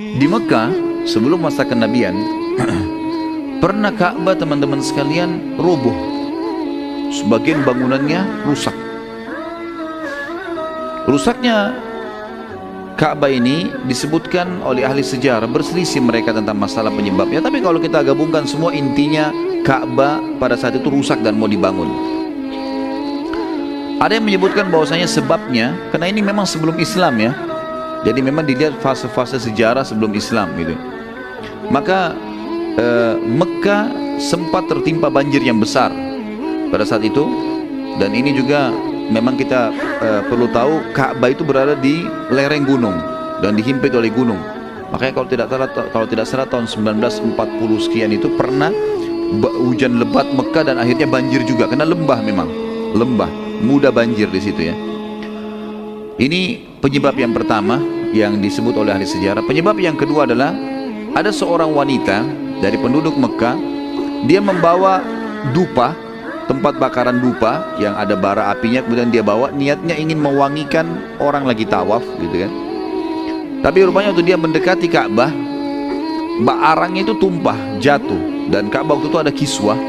Di Mekah sebelum masa kenabian pernah Ka'bah teman-teman sekalian roboh, sebagian bangunannya rusak. Rusaknya Ka'bah ini disebutkan oleh ahli sejarah, berselisih mereka tentang masalah penyebabnya, tapi kalau kita gabungkan semua intinya Ka'bah pada saat itu rusak dan mau dibangun. Ada yang menyebutkan bahwasanya sebabnya karena ini memang sebelum Islam ya, jadi memang dilihat fase-fase sejarah sebelum Islam gitu. Maka Mekah sempat tertimpa banjir yang besar pada saat itu, dan ini juga memang kita perlu tahu Ka'bah itu berada di lereng gunung dan dihimpit oleh gunung. Makanya kalau tidak salah tahun 1940 sekian itu pernah hujan lebat Mekah dan akhirnya banjir juga karena lembah, memang lembah mudah banjir di situ ya. Ini penyebab yang pertama yang disebut oleh ahli sejarah. Penyebab yang kedua adalah ada seorang wanita dari penduduk Mekah, dia membawa dupa, tempat bakaran dupa yang ada bara apinya, kemudian dia bawa, niatnya ingin mewangikan orang lagi tawaf gitu kan. Tapi rupanya waktu dia mendekati Ka'bah, arangnya itu tumpah, jatuh, dan Ka'bah waktu itu ada kiswah,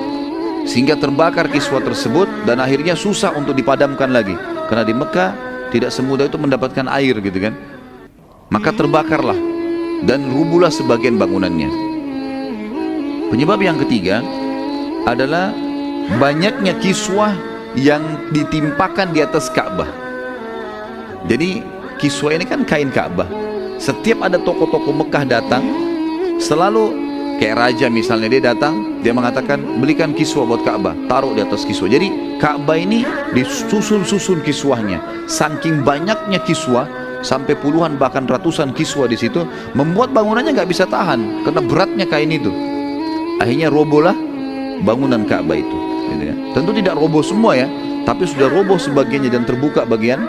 sehingga terbakar kiswah tersebut dan akhirnya susah untuk dipadamkan lagi karena di Mekah tidak semudah itu mendapatkan air gitu kan. Maka terbakarlah dan rubuhlah sebagian bangunannya. Penyebab yang ketiga adalah banyaknya kiswah yang ditimpakan di atas Ka'bah. Jadi kiswah ini kan kain Ka'bah. Setiap ada tokoh-tokoh Mekah datang, selalu kayak raja misalnya, dia datang, dia mengatakan belikan kiswah buat Ka'bah, taruh di atas kiswah. Jadi Ka'bah ini disusun-susun kiswahnya. Saking banyaknya kiswah, sampai puluhan bahkan ratusan kiswah di situ, membuat bangunannya nggak bisa tahan karena beratnya kain itu. Akhirnya robohlah bangunan Ka'bah itu. Gitu ya. Tentu tidak roboh semua ya, tapi sudah roboh sebagiannya dan terbuka bagian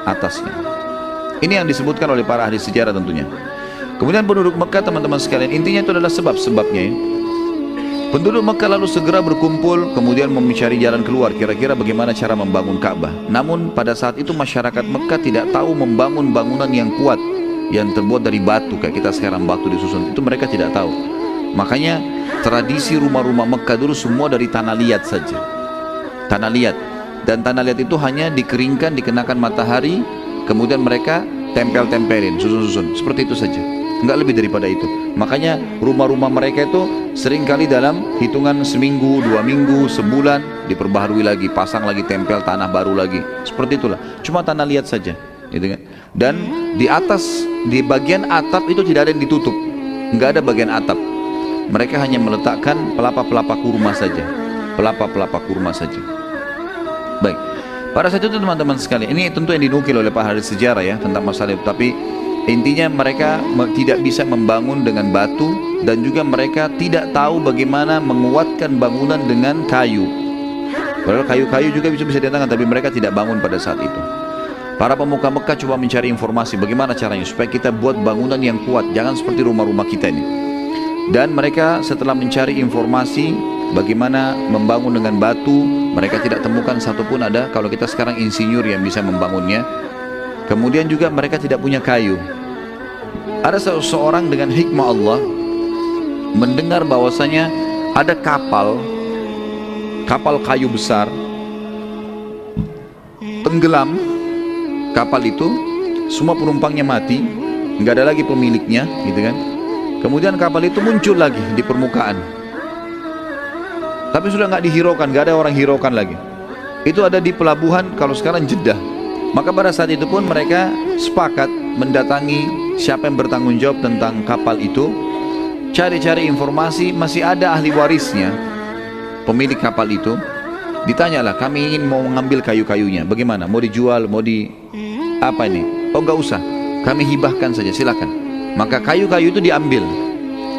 atasnya. Ini yang disebutkan oleh para ahli sejarah tentunya. Kemudian penduduk Mekah teman-teman sekalian, intinya itu adalah sebab-sebabnya ya. Penduduk Mekah lalu segera berkumpul, kemudian mencari jalan keluar, kira-kira bagaimana cara membangun Ka'bah. Namun pada saat itu masyarakat Mekah tidak tahu membangun bangunan yang kuat, yang terbuat dari batu kayak kita sekarang batu disusun, itu mereka tidak tahu. Makanya tradisi rumah-rumah Mekah dulu semua dari tanah liat saja, tanah liat, dan tanah liat itu hanya dikeringkan, dikenakan matahari, kemudian mereka tempel-tempelin, susun-susun, seperti itu saja, enggak lebih daripada itu. Makanya rumah-rumah mereka itu seringkali dalam hitungan seminggu, 2 minggu, sebulan diperbaharui lagi, pasang lagi tempel tanah baru lagi, seperti itulah. Cuma tanah liat saja, gitu kan. Dan di atas, di bagian atap itu tidak ada yang ditutup, enggak ada bagian atap. Mereka hanya meletakkan pelapa-pelapa kurma saja, pelapa-pelapa kurma saja. Baik, pada saat itu teman-teman sekalian, ini tentu yang dinukil oleh para ahli sejarah ya tentang masalah itu, tapi intinya mereka tidak bisa membangun dengan batu, dan juga mereka tidak tahu bagaimana menguatkan bangunan dengan kayu. Padahal kayu-kayu juga bisa didatangkan, tapi mereka tidak bangun pada saat itu. Para pemuka Mekah coba mencari informasi bagaimana caranya supaya kita buat bangunan yang kuat, jangan seperti rumah-rumah kita ini. Dan mereka setelah mencari informasi bagaimana membangun dengan batu, mereka tidak temukan satupun ada, kalau kita sekarang insinyur yang bisa membangunnya. Kemudian juga mereka tidak punya kayu. Ada seseorang dengan hikmah Allah mendengar bahwasanya ada kapal kayu besar tenggelam. Kapal itu semua penumpangnya mati, nggak ada lagi pemiliknya, gitu kan. Kemudian kapal itu muncul lagi di permukaan, tapi sudah nggak dihiraukan, nggak ada orang hiraukan lagi. Itu ada di pelabuhan kalau sekarang Jeddah. Maka pada saat itu pun mereka sepakat mendatangi siapa yang bertanggung jawab tentang kapal itu, cari-cari informasi, masih ada ahli warisnya, pemilik kapal itu. Ditanyalah, kami ingin mau mengambil kayu-kayunya, bagaimana? Mau dijual, mau di apa ini? Oh nggak usah, kami hibahkan saja, silakan. Maka kayu-kayu itu diambil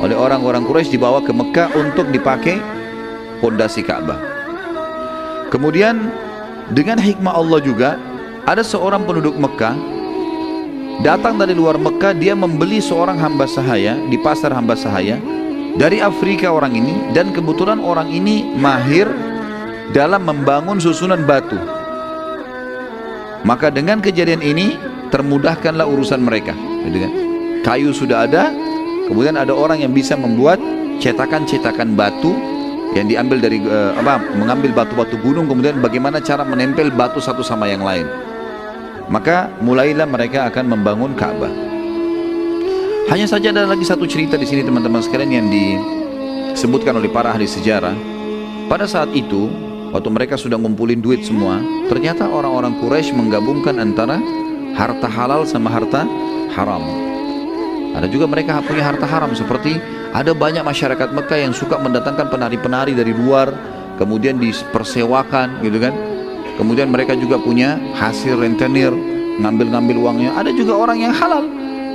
oleh orang-orang Quraisy, dibawa ke Mekah untuk dipakai pondasi Ka'bah. Kemudian dengan hikmah Allah juga, ada seorang penduduk Mekah datang dari luar Mekah, dia membeli seorang hamba sahaya di pasar hamba sahaya dari Afrika orang ini, dan kebetulan orang ini mahir dalam membangun susunan batu. Maka dengan kejadian ini termudahkanlah urusan mereka, gitu kan? Kayu sudah ada, Kemudian ada orang yang bisa membuat cetakan-cetakan batu yang diambil dari mengambil batu-batu gunung, kemudian bagaimana cara menempel batu satu sama yang lain. Maka mulailah mereka akan membangun Ka'bah. Hanya saja ada lagi satu cerita di sini teman-teman sekalian yang disebutkan oleh para ahli sejarah. Pada saat itu, waktu mereka sudah ngumpulin duit semua, ternyata orang-orang Quraisy menggabungkan antara harta halal sama harta haram. Ada juga mereka punya harta haram, seperti ada banyak masyarakat Mekah yang suka mendatangkan penari-penari dari luar, kemudian dipersewakan gitu kan. Kemudian mereka juga punya hasil rentenir, ngambil-ngambil uangnya. Ada juga orang yang halal,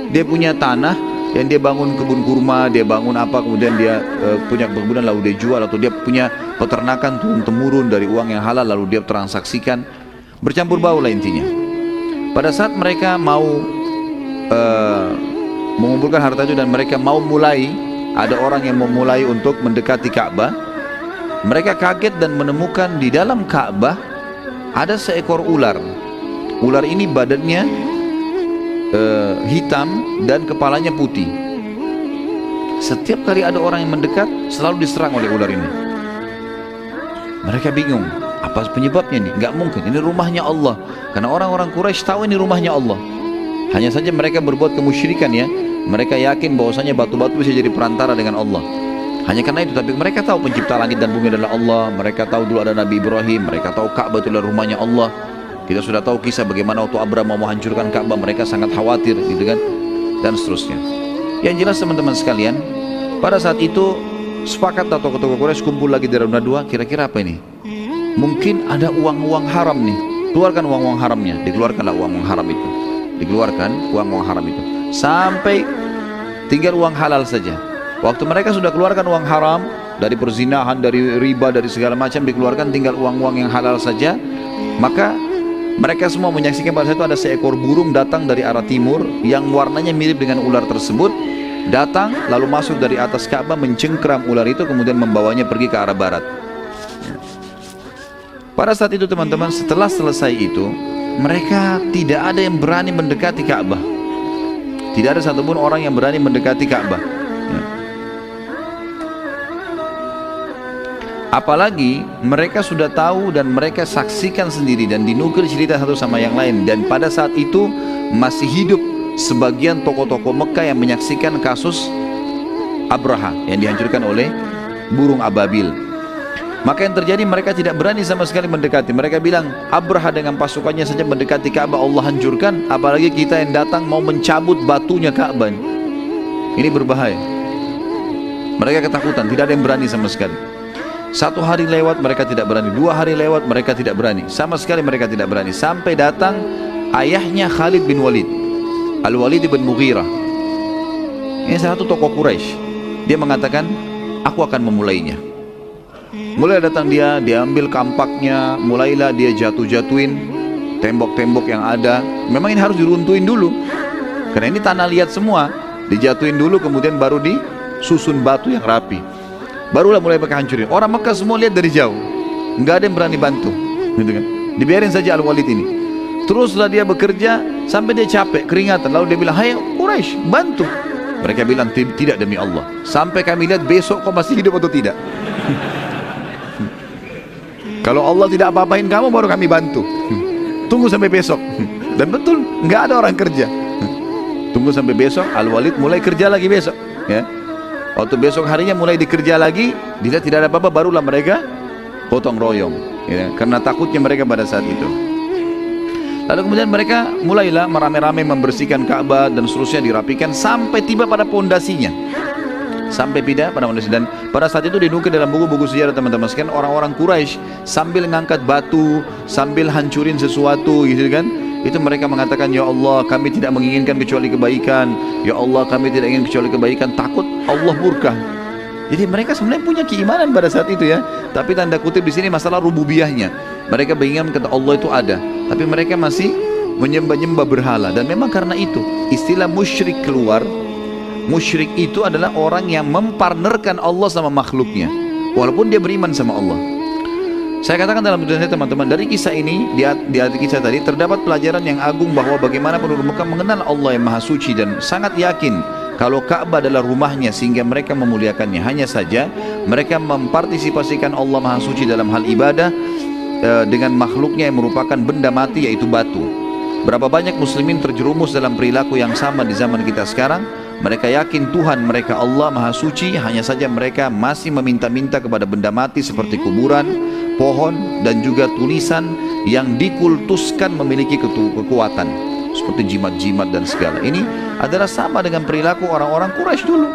dia punya tanah yang dia bangun kebun kurma, dia bangun apa, kemudian dia punya kebunan lalu dia jual, atau dia punya peternakan turun-temurun dari uang yang halal lalu dia transaksikan. Bercampur bau lah intinya. Pada saat mereka mau mengumpulkan harta itu dan mereka mau mulai, ada orang yang memulai untuk mendekati Ka'bah, mereka kaget dan menemukan di dalam Ka'bah ada seekor ular. Ular ini badannya hitam dan kepalanya putih. Setiap kali ada orang yang mendekat, selalu diserang oleh ular ini. Mereka bingung, apa penyebabnya nih? Gak mungkin, ini rumahnya Allah. Karena orang-orang Quraisy tahu ini rumahnya Allah. Hanya saja mereka berbuat kemusyrikan ya. Mereka yakin bahwasanya batu-batu bisa jadi perantara dengan Allah. Hanya karena itu, tapi mereka tahu pencipta langit dan bumi adalah Allah. Mereka tahu dulu ada Nabi Ibrahim. Mereka tahu Ka'bah itu adalah rumahnya Allah. Kita sudah tahu kisah bagaimana waktu Abraham mau menghancurkan Ka'bah, mereka sangat khawatir gitu kan, dan seterusnya. Yang jelas teman-teman sekalian, pada saat itu sepakat tokoh-tokoh Quraisy kumpul lagi di Ronda 2. Kira-kira apa ini? Mungkin ada uang-uang haram nih. Keluarkan uang-uang haramnya. Dikeluarkanlah uang-uang haram itu. Dikeluarkan uang-uang haram itu. Sampai tinggal uang halal saja. Waktu mereka sudah keluarkan uang haram dari perzinahan, dari riba, dari segala macam, dikeluarkan tinggal uang-uang yang halal saja. Maka mereka semua menyaksikan pada saat itu ada seekor burung datang dari arah timur yang warnanya mirip dengan ular tersebut. Datang lalu masuk dari atas Ka'bah, mencengkram ular itu, kemudian membawanya pergi ke arah barat. Pada saat itu teman-teman, setelah selesai itu, mereka tidak ada yang berani mendekati Ka'bah. Tidak ada satupun orang yang berani mendekati Ka'bah. Apalagi mereka sudah tahu dan mereka saksikan sendiri dan dinukil cerita satu sama yang lain. Dan pada saat itu masih hidup sebagian tokoh-tokoh Mekah yang menyaksikan kasus Abraha yang dihancurkan oleh burung ababil. Maka yang terjadi, mereka tidak berani sama sekali mendekati. Mereka bilang, Abraha dengan pasukannya saja mendekati Ka'bah Allah hancurkan, apalagi kita yang datang mau mencabut batunya Ka'bah. Ini berbahaya. Mereka ketakutan, tidak ada yang berani sama sekali. Satu hari lewat mereka tidak berani, 2 hari lewat mereka tidak berani, sama sekali mereka tidak berani. Sampai datang ayahnya Khalid bin Walid, Al-Walid bin Mughirah. Ini salah satu tokoh Quraisy. Dia mengatakan, aku akan memulainya. Mulai datang dia ambil kampaknya, mulailah dia jatuh-jatuhin tembok-tembok yang ada. Memang ini harus diruntuhin dulu, karena ini tanah liat semua. Dijatuhin dulu, kemudian baru disusun batu yang rapi. Barulah mulai mereka hancurin. Orang Mekah semua lihat dari jauh, nggak ada yang berani bantu, gitu kan. Dibiarin saja Al-Walid ini. Teruslah dia bekerja sampai dia capek, keringatan. Lalu dia bilang, hai Quraisy, bantu. Mereka bilang, tidak demi Allah. Sampai kami lihat besok kau masih hidup atau tidak. Kalau Allah tidak apa-apain kamu, baru kami bantu. Tunggu sampai besok. Dan betul, nggak ada orang kerja. Tunggu sampai besok. Al-Walid mulai kerja lagi besok, ya. Waktu besok harinya mulai dikerja lagi, dilihat tidak ada apa-apa, barulah mereka potong royong, ya, karena takutnya mereka pada saat itu. Lalu kemudian mereka mulailah merame-rame membersihkan Ka'bah dan seterusnya, dirapikan sampai tiba pada pondasinya. Sampai pindah pada pondasi. Dan pada saat itu dinukil dalam buku-buku sejarah teman-teman sekalian, orang-orang Quraisy sambil ngangkat batu, sambil hancurin sesuatu gitu kan. Itu mereka mengatakan, ya Allah, kami tidak menginginkan kecuali kebaikan. Ya Allah, kami tidak ingin kecuali kebaikan, takut Allah murka. Jadi mereka sebenarnya punya keimanan pada saat itu ya. Tapi tanda kutip di sini masalah rububiyahnya. Mereka menginginkan kata Allah itu ada, tapi mereka masih menyembah-nyembah berhala. Dan memang karena itu istilah musyrik keluar. Musyrik itu adalah orang yang mempartnerkan Allah sama makhluknya, walaupun dia beriman sama Allah. Saya katakan dalam tulisan saya teman-teman, dari kisah ini, di arti kisah tadi terdapat pelajaran yang agung bahwa bagaimana penduduk Mekah mengenal Allah yang Maha Suci dan sangat yakin kalau Ka'bah adalah rumahnya sehingga mereka memuliakannya. Hanya saja mereka mempartisipasikan Allah Maha Suci dalam hal ibadah dengan makhluknya yang merupakan benda mati, yaitu batu. Berapa banyak muslimin terjerumus dalam perilaku yang sama di zaman kita sekarang. Mereka yakin Tuhan mereka Allah Maha Suci, hanya saja mereka masih meminta-minta kepada benda mati seperti kuburan, pohon, dan juga tulisan yang dikultuskan memiliki kekuatan seperti jimat-jimat dan segala. Ini adalah sama dengan perilaku orang-orang Quraisy dulu.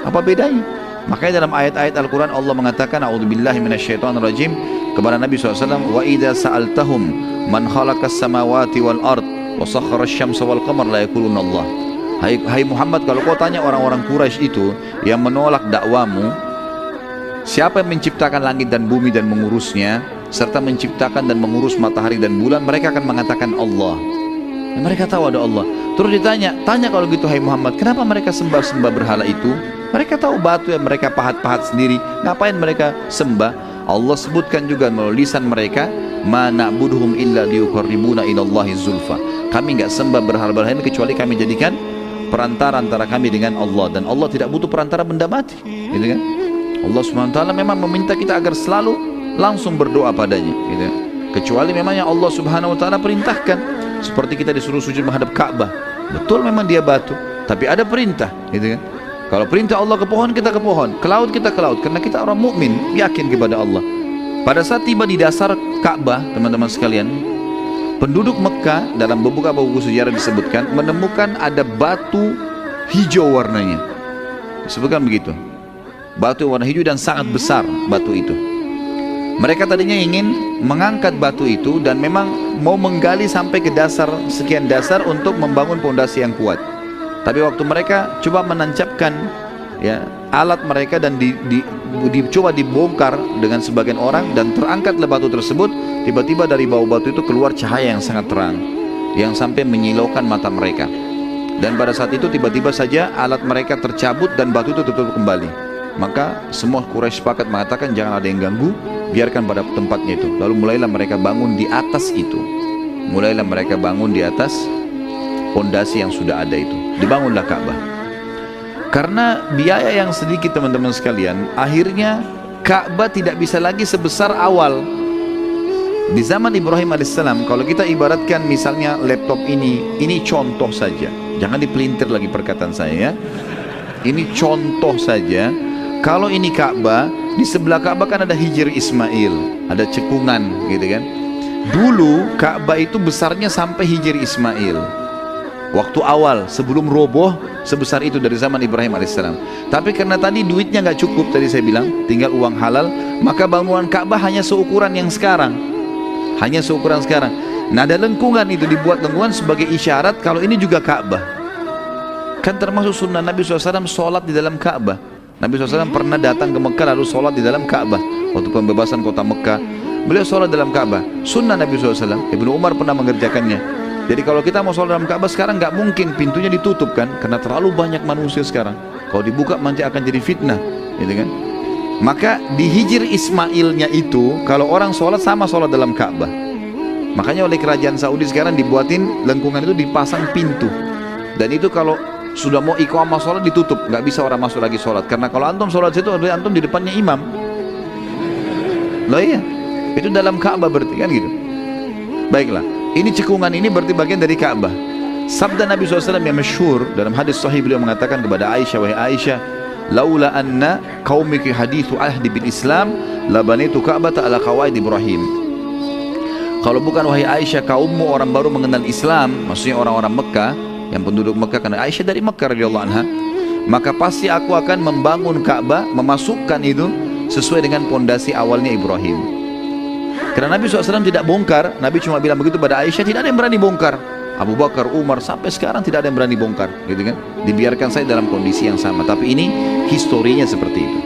Apa bedanya? Makanya dalam ayat-ayat Al-Quran Allah mengatakan, a'udzubillahi minasyaitonirrajim, kepada Nabi SAW, wa idza sa'altahum man khalaqas samawati wal ard wa sakhkhara asy-syamsa wal qamar la yaquluna Allah. Hai Muhammad, kalau kau tanya orang-orang Quraisy itu yang menolak dakwamu, siapa yang menciptakan langit dan bumi dan mengurusnya, serta menciptakan dan mengurus matahari dan bulan, mereka akan mengatakan Allah. Ya, mereka tahu ada Allah. Terus ditanya, tanya kalau gitu hai Muhammad, kenapa mereka sembah-sembah berhala itu? Mereka tahu batu yang mereka pahat-pahat sendiri, ngapain mereka sembah? Allah sebutkan juga melalui lisan mereka, ma na'buduhum illa liyuqarribuna ilallahi zulfa. Kami enggak sembah berhala-berhala ini kecuali kami jadikan perantara antara kami dengan Allah, dan Allah tidak butuh perantara benda mati, gitu kan? Allah Subhanahu wa taala memang meminta kita agar selalu langsung berdoa padanya, gitu kan? Kecuali memang yang Allah Subhanahu wa taala perintahkan, seperti kita disuruh sujud menghadap Ka'bah. Betul memang dia batu, tapi ada perintah, gitu kan? Kalau perintah Allah ke pohon, kita ke pohon, ke laut kita ke laut, karena kita orang mukmin, yakin kepada Allah. Pada saat tiba di dasar Ka'bah, teman-teman sekalian, penduduk Mekah dalam beberapa buku sejarah disebutkan menemukan ada batu hijau warnanya. Disebutkan begitu. Batu warna hijau dan sangat besar batu itu. Mereka tadinya ingin mengangkat batu itu dan memang mau menggali sampai ke dasar, sekian dasar untuk membangun pondasi yang kuat. Tapi waktu mereka coba menancapkan ya alat mereka dan dicoba dibongkar dengan sebagian orang dan terangkatlah batu tersebut, tiba-tiba dari bawah batu itu keluar cahaya yang sangat terang yang sampai menyilaukan mata mereka. Dan pada saat itu tiba-tiba saja alat mereka tercabut dan batu itu tutup kembali. Maka semua Quraisy sepakat mengatakan jangan ada yang ganggu, biarkan pada tempatnya itu. Lalu mulailah mereka bangun di atas itu. Mulailah mereka bangun di atas pondasi yang sudah ada itu. Dibangunlah Ka'bah. Karena biaya yang sedikit teman-teman sekalian, akhirnya Ka'bah tidak bisa lagi sebesar awal. Di zaman Ibrahim alaihissalam, kalau kita ibaratkan misalnya laptop ini contoh saja. Jangan dipelintir lagi perkataan saya ya. Ini contoh saja. Kalau ini Ka'bah, di sebelah Ka'bah kan ada Hijr Ismail, ada cekungan gitu kan. Dulu Ka'bah itu besarnya sampai Hijr Ismail. Waktu awal sebelum roboh sebesar itu dari zaman Ibrahim alaihissalam. Tapi karena tadi duitnya nggak cukup, tadi saya bilang tinggal uang halal, maka bangunan Ka'bah hanya seukuran yang sekarang. Hanya seukuran sekarang. Nah ada lengkungan itu, dibuat lengkungan sebagai isyarat kalau ini juga Ka'bah. Kan termasuk sunnah Nabi SAW sholat di dalam Ka'bah. Nabi SAW pernah datang ke Mekah lalu sholat di dalam Ka'bah. Waktu pembebasan kota Mekah, beliau sholat dalam Ka'bah. Sunnah Nabi SAW. Ibnu Umar pernah mengerjakannya. Jadi kalau kita mau sholat dalam Ka'bah sekarang nggak mungkin pintunya ditutup kan, karena terlalu banyak manusia sekarang. Kalau dibuka nanti akan jadi fitnah, gitu kan? Maka di Hijr Ismailnya itu kalau orang sholat sama sholat dalam Ka'bah. Makanya oleh kerajaan Saudi sekarang dibuatin lengkungan itu dipasang pintu. Dan itu kalau sudah mau iqamah sholat ditutup, nggak bisa orang masuk lagi sholat. Karena kalau antum sholat situ, antum di depannya imam. Loh iya, itu dalam Ka'bah berarti kan gitu. Baiklah. Ini cekungan ini berarti bagian dari Ka'bah. Sabda Nabi SAW yang masyhur dalam hadis sahih, beliau mengatakan kepada Aisyah, wahai Aisyah, laula anna qaumiki hadithu ahdi bil Islam labanitu Ka'bata ala qawaid Ibrahim. Kalau bukan wahai Aisyah, kaummu orang baru mengenal Islam, maksudnya orang-orang Mekah yang penduduk Mekah, karena Aisyah dari Mekah radhiyallahu anha, maka pasti aku akan membangun Ka'bah, memasukkan itu sesuai dengan pondasi awalnya Ibrahim. Karena Nabi SAW tidak bongkar, Nabi cuma bilang begitu pada Aisyah, tidak ada yang berani bongkar. Abu Bakar, Umar, sampai sekarang tidak ada yang berani bongkar, gitu kan? Dibiarkan saya dalam kondisi yang sama. Tapi ini historinya seperti itu.